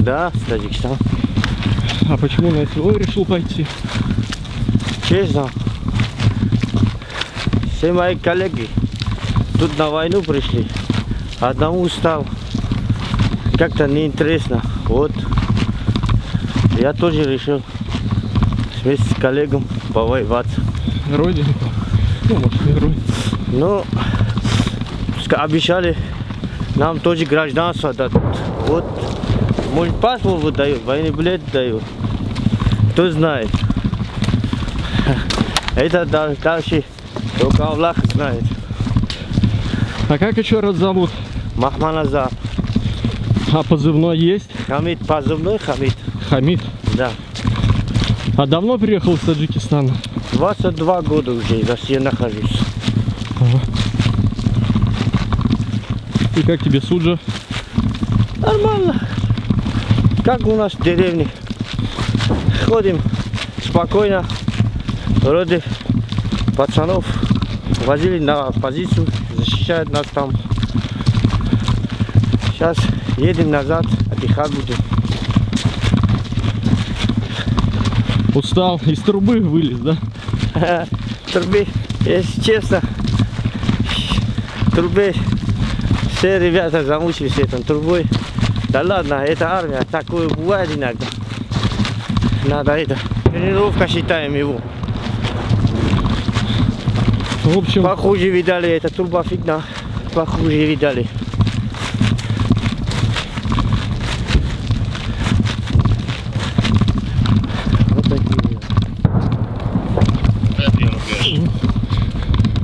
Да, с Таджикистана. А почему на СВО решил пойти? Честно, все мои коллеги тут на войну пришли. Одному стал как-то неинтересно. Вот. Я тоже решил вместе с коллегом повоевать. Родина? Ну, может, не родина. Ну, обещали нам тоже гражданство дадут. Вот, может, паспорт выдают, военный билет дают. Кто знает. Это дальше только Аллах знает. А как еще раз зовут? Махманазар. А позывной есть? Хамид, позывной Хамид. Хамид? Да. А давно приехал из Таджикистана? 22 года уже в России нахожусь. Ага. И как тебе Суджа? Нормально. Как у нас в деревне. Ходим спокойно. Вроде пацанов возили на позицию, защищают нас там. Сейчас едем назад, отдыхать будем. Устал, из трубы вылез, да? Трубе, если честно, трубе все ребята замучились этой трубой. Да ладно, это армия, такое бывает иногда. Надо это, тренировка считаем его. В общем, Похуже видали, эта труба фигня, похуже видали.